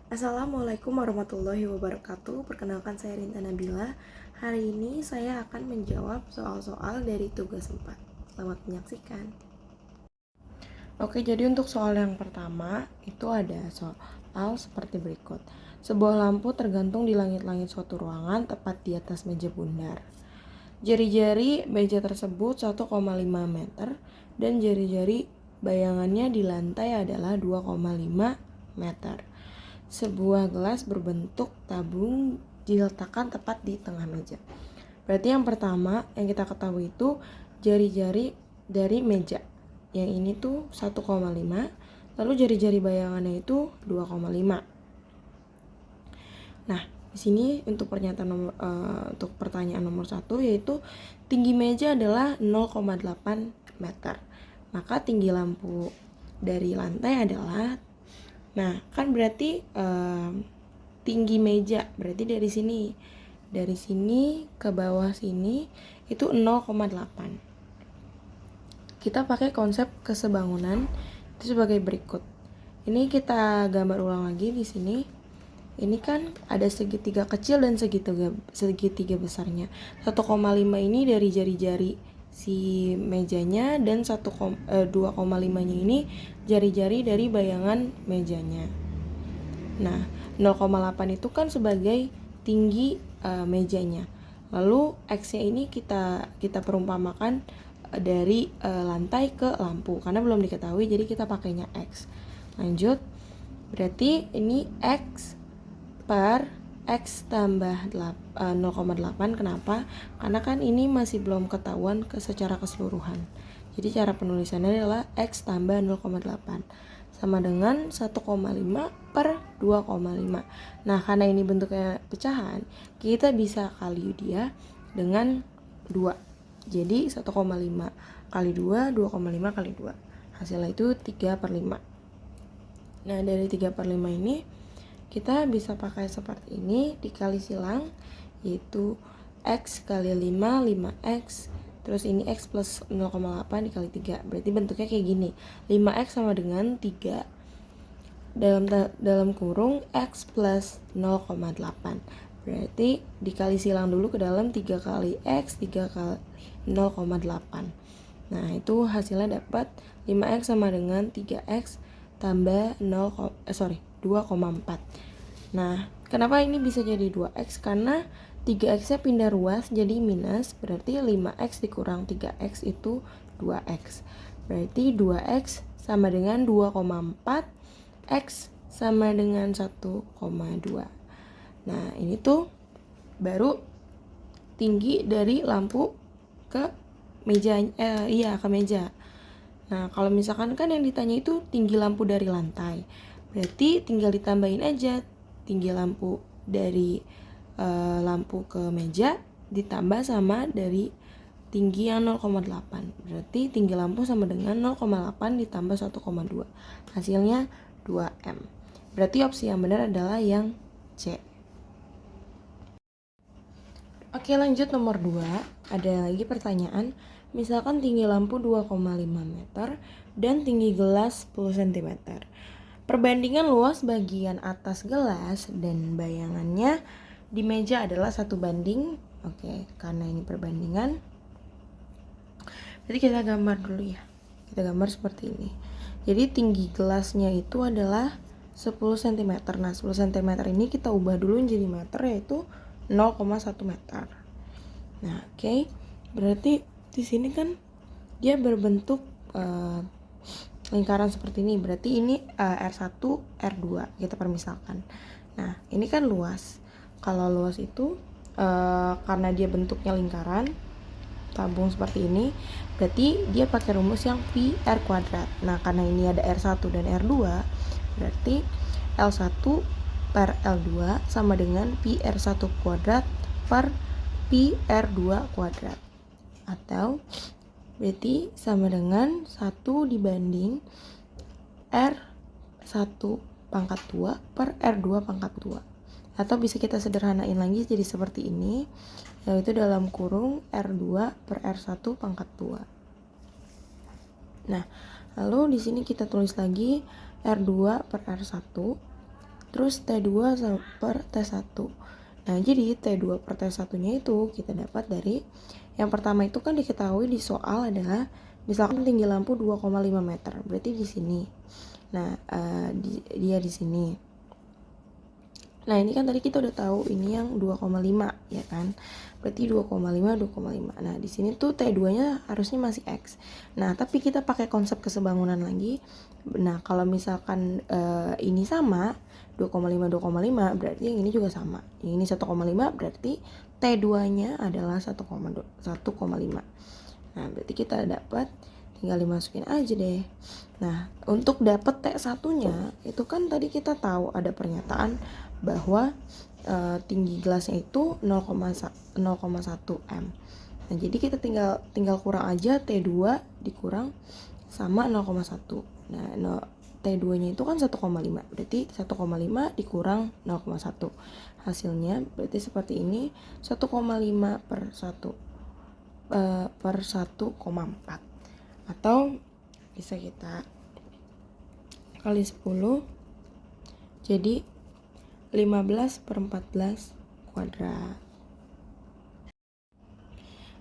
Assalamualaikum warahmatullahi wabarakatuh. Perkenalkan saya Rinta Nabila. Hari ini saya akan menjawab soal-soal dari tugas 4. Selamat menyaksikan. Oke, jadi untuk soal yang pertama itu ada soal seperti berikut. Sebuah lampu tergantung di langit-langit suatu ruangan tepat di atas meja bundar. Jari-jari meja tersebut 1,5 meter dan jari-jari bayangannya di lantai adalah 2,5 meter. Sebuah gelas berbentuk tabung diletakkan tepat di tengah meja. Berarti yang pertama yang kita ketahui itu jari-jari dari meja. Yang ini tuh 1,5, lalu jari-jari bayangannya itu 2,5. Nah, di sini untuk untuk pertanyaan nomor 1 yaitu tinggi meja adalah 0,8 meter. Maka tinggi lampu dari lantai adalah, nah kan berarti tinggi meja berarti dari sini ke bawah sini itu 0,8. Kita pakai konsep kesebangunan itu sebagai berikut. Ini kita gambar ulang lagi di sini. Ini kan ada segitiga kecil dan segitiga besarnya. 1,5 ini dari jari-jari si mejanya dan 2,5-nya ini jari-jari dari bayangan mejanya. Nah, 0,8 itu kan sebagai tinggi mejanya. Lalu X-nya ini kita perumpamakan dari lantai ke lampu karena belum diketahui, jadi kita pakainya X. Lanjut, berarti ini X per X tambah 0,8. Kenapa? Karena kan ini masih belum ketahuan secara keseluruhan. Jadi cara penulisannya adalah X tambah 0,8 sama dengan 1,5 per 2,5. Nah, karena ini bentuknya pecahan, kita bisa kali dia dengan 2. Jadi 1,5 kali 2, 2,5 kali 2. Hasilnya itu 3 per 5. Nah, dari 3 per 5 ini kita bisa pakai seperti ini, dikali silang, yaitu X kali 5, 5X. Terus ini X plus 0,8 dikali 3. Berarti bentuknya kayak gini. 5X sama dengan 3 dalam kurung X plus 0,8. Berarti dikali silang dulu ke dalam 3 kali X, 3 kali 0,8. Nah, itu hasilnya dapat 5X sama dengan 3X tambah 2,4. Nah, kenapa ini bisa jadi 2X? Karena 3X-nya pindah ruas jadi minus, berarti 5X dikurang 3X itu 2X. Berarti 2X sama dengan 2,4, X sama dengan 1,2. Nah, ini tuh baru tinggi dari lampu ke meja, ke meja. Nah, kalau misalkan kan yang ditanya itu tinggi lampu dari lantai, berarti tinggal ditambahin aja tinggi lampu dari lampu ke meja ditambah sama dari tinggi yang 0,8. Berarti tinggi lampu sama dengan 0,8 ditambah 1,2. Hasilnya 2M. Berarti opsi yang benar adalah yang C. Oke, lanjut nomor 2. Ada lagi pertanyaan. Misalkan tinggi lampu 2,5 meter dan tinggi gelas 10 cm. Perbandingan luas bagian atas gelas dan bayangannya di meja adalah 1:. Oke, karena ini perbandingan, jadi kita gambar dulu ya. Kita gambar seperti ini. Jadi tinggi gelasnya itu adalah 10 cm. Nah, 10 cm ini kita ubah dulu jadi meter, yaitu 0,1 meter. Nah, oke. Berarti di sini kan dia berbentuk lingkaran seperti ini. Berarti ini R1, R2 kita permisalkan. Nah, ini kan luas. Kalau luas itu karena dia bentuknya lingkaran tabung seperti ini, berarti dia pakai rumus yang pi R kuadrat. Nah, karena ini ada R1 dan R2, berarti L1 per L2 sama dengan pi R1 kuadrat per pi R2 kuadrat. Atau berarti sama dengan 1 dibanding R1 pangkat 2 per R2 pangkat 2. Atau bisa kita sederhanain lagi jadi seperti ini, yaitu dalam kurung R2 per R1 pangkat 2. Nah, lalu di sini kita tulis lagi R2 per R1 terus T2 per T1. Nah, jadi T2 per T1-nya itu kita dapat dari yang pertama itu kan diketahui di soal adalah misalkan tinggi lampu 2,5 meter. Berarti di sini. Nah, dia di sini. Nah, ini kan tadi kita udah tahu ini yang 2,5 ya kan. Berarti 2,5 2,5. Nah, di sini tuh T2-nya harusnya masih X. Nah, tapi kita pakai konsep kesebangunan lagi. Nah, kalau misalkan ini sama 2,5 2,5 berarti yang ini juga sama. Yang ini 1,5 berarti T2-nya adalah 1,5. Nah, berarti kita dapat tinggal dimasukin aja deh. Nah, untuk dapat T1-nya itu kan tadi kita tahu ada pernyataan bahwa tinggi gelasnya itu 0,1 m. Nah, jadi kita tinggal kurang aja T2 dikurang sama 0,1. Nah, T2-nya itu kan 1,5. Berarti 1,5 dikurang 0,1. Hasilnya berarti seperti ini, 1,5 per 1,4. Atau bisa kita kali 10 jadi 15 per 14 kuadrat.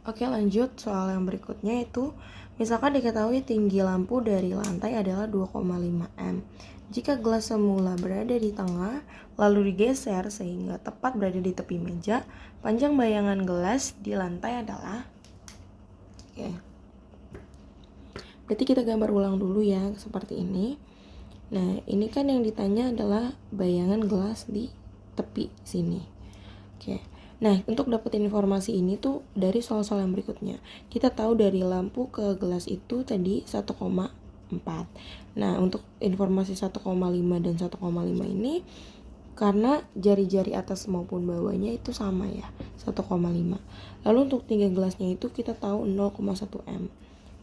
Oke, lanjut soal yang berikutnya itu misalkan diketahui tinggi lampu dari lantai adalah 2,5 m. Jika gelas semula berada di tengah lalu digeser sehingga tepat berada di tepi meja, panjang bayangan gelas di lantai adalah Berarti kita gambar ulang dulu ya seperti ini. Nah, ini kan yang ditanya adalah bayangan gelas di tepi sini. Oke. Nah, untuk dapetin informasi ini tuh dari soal-soal yang berikutnya. Kita tahu dari lampu ke gelas itu tadi 1,4. Nah, untuk informasi 1,5 dan 1,5 ini karena jari-jari atas maupun bawahnya itu sama ya, 1,5. Lalu untuk tinggi gelasnya itu kita tahu 0,1 m.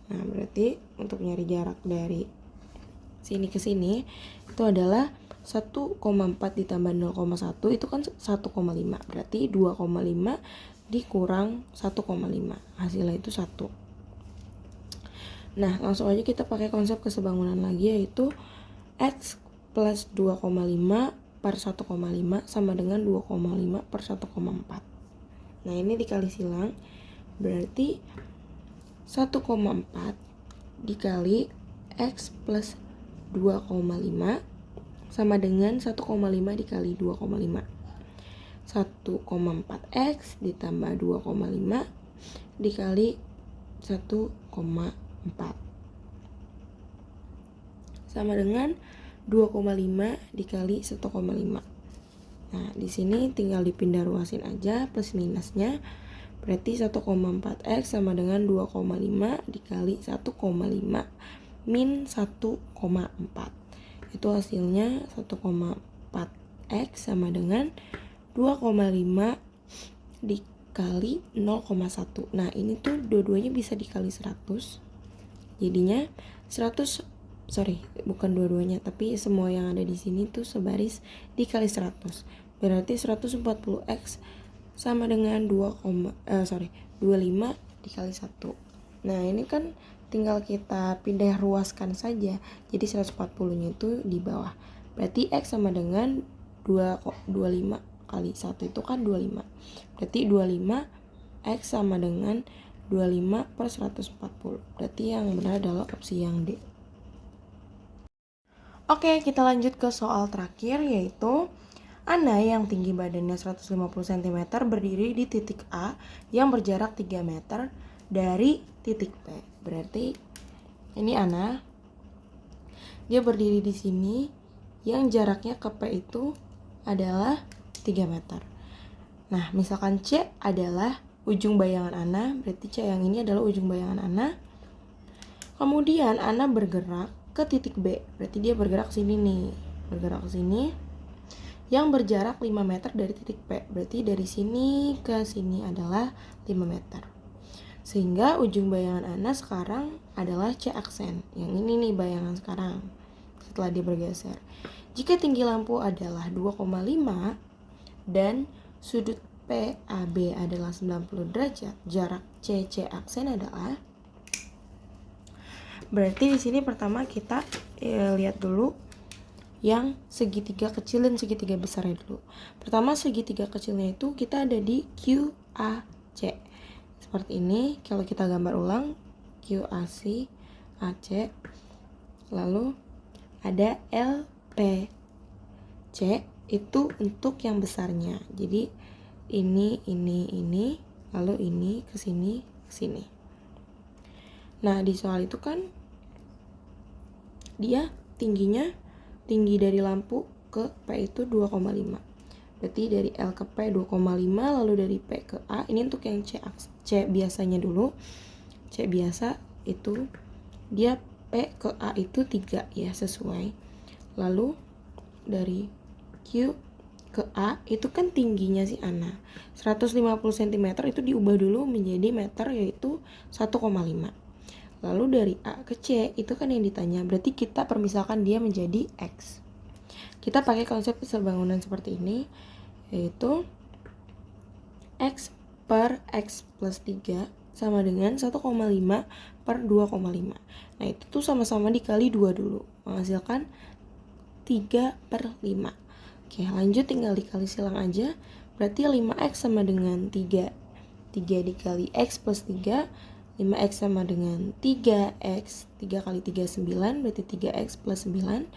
Nah, berarti untuk nyari jarak dari sini ke sini itu adalah 1,4 ditambah 0,1 itu kan 1,5. Berarti 2,5 dikurang 1,5. Hasilnya itu 1. Nah, langsung aja kita pakai konsep kesebangunan lagi yaitu X plus 2,5 per 1,5 sama dengan 2,5 per 1,4. Nah, ini dikali silang berarti 1,4 dikali X plus 2,5 sama dengan 1,5 dikali 2,5. 1,4X ditambah 2,5 dikali 1,4 sama dengan 2,5 dikali 1,5. Nah, di sini tinggal dipindah ruasin aja plus minusnya. Berarti 1,4X sama dengan 2,5 dikali 1,5 min 1,4. Itu hasilnya 1,4X sama dengan 2,5 dikali 0,1. Nah, ini tuh dua-duanya bisa dikali 100. Jadinya 100, bukan dua-duanya, tapi semua yang ada di sini tuh sebaris dikali 100. Berarti 140X sama dengan 25 dikali 1. Nah, ini kan tinggal kita pindah ruaskan saja. Jadi 140-nya itu di bawah. Berarti X sama dengan 25 kali 1 itu kan 25. Berarti 25 X sama dengan 25 per 140. Berarti yang benar adalah opsi yang D. Oke, kita lanjut ke soal terakhir yaitu Ana yang tinggi badannya 150 cm berdiri di titik A yang berjarak 3 meter dari titik P. Berarti ini Ana. Dia berdiri di sini yang jaraknya ke P itu adalah 3 meter. Nah, misalkan C adalah ujung bayangan Ana, berarti C yang ini adalah ujung bayangan Ana. Kemudian Ana bergerak ke titik B. Berarti dia bergerak sini nih. Bergerak ke sini yang berjarak 5 meter dari titik P. Berarti dari sini ke sini adalah 5 meter. Sehingga ujung bayangan Ana sekarang adalah C aksen. Yang ini nih bayangan sekarang setelah dia bergeser. Jika tinggi lampu adalah 2,5 dan sudut PAB adalah 90 derajat, jarak CC aksen adalah, berarti di sini pertama kita lihat dulu yang segitiga kecil dan segitiga besarnya dulu. Pertama, segitiga kecilnya itu kita ada di QAC. Seperti ini, kalau kita gambar ulang, QAC, AC, lalu ada LPC, itu untuk yang besarnya. Jadi ini, lalu ini ke sini, ke sini. Nah, di soal itu kan dia tinggi dari lampu ke P itu 2,5. Berarti dari L ke P 2,5, lalu dari P ke A. Ini untuk yang C biasanya dulu. C biasa itu dia P ke A itu 3 ya, sesuai. Lalu dari Q ke A itu kan tingginya si Ana 150 cm, itu diubah dulu menjadi meter, yaitu 1,5. Lalu dari A ke C itu kan yang ditanya, berarti kita permisalkan dia menjadi X. Kita pakai konsep sebangunan seperti ini, yaitu X per X plus 3 sama dengan 1,5 per 2,5. Nah, itu tuh sama-sama dikali 2 dulu, menghasilkan 3 per 5. Oke, lanjut tinggal dikali silang aja. Berarti 5X sama dengan 3. 3 dikali X plus 3, 5X sama dengan 3X. 3 kali 3, 9, berarti 3X plus 9.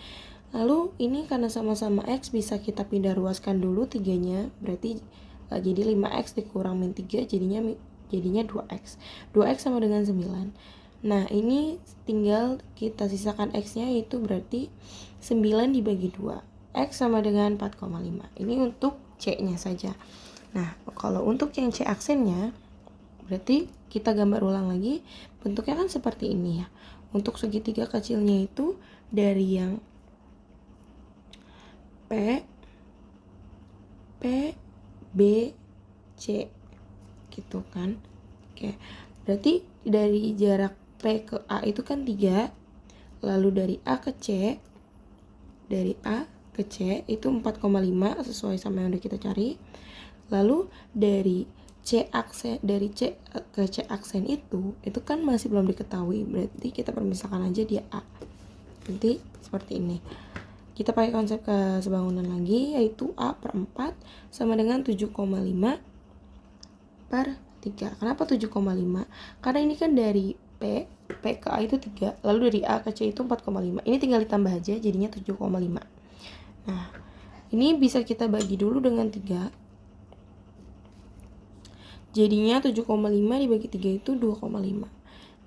Lalu ini karena sama-sama X bisa kita pindah ruaskan dulu 3-nya. Berarti jadi 5X dikurang min 3 jadinya 2X. 2X sama dengan 9. Nah, ini tinggal kita sisakan X-nya, itu berarti 9 dibagi 2. X sama dengan 4,5. Ini untuk C-nya saja. Nah, kalau untuk yang C aksennya, berarti kita gambar ulang lagi. Bentuknya kan seperti ini ya. Untuk segitiga kecilnya itu dari yang P, B, C gitu kan. Oke, berarti dari jarak P ke A itu kan 3. Lalu dari A ke C, itu 4,5 sesuai sama yang udah kita cari. Lalu dari C ke C aksen itu kan masih belum diketahui, berarti kita permisalkan aja dia A. Nanti seperti ini. Kita pakai konsep kesebangunan lagi, yaitu A per 4 sama dengan 7,5 per 3. Kenapa 7,5? Karena ini kan dari P ke A itu 3, lalu dari A ke C itu 4,5. Ini tinggal ditambah aja, jadinya 7,5. Nah, ini bisa kita bagi dulu dengan 3. Jadinya 7,5 dibagi 3 itu 2,5.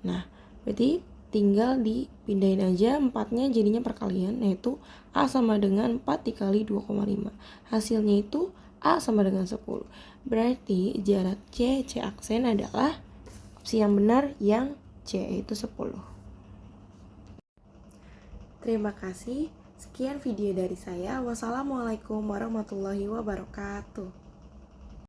Nah, berarti tinggal dipindahin aja 4-nya jadinya perkalian, yaitu A sama dengan 4 dikali 2,5. Hasilnya itu A sama dengan 10. Berarti jarak C aksen adalah opsi yang benar yang C, yaitu 10. Terima kasih. Sekian video dari saya. Wassalamualaikum warahmatullahi wabarakatuh.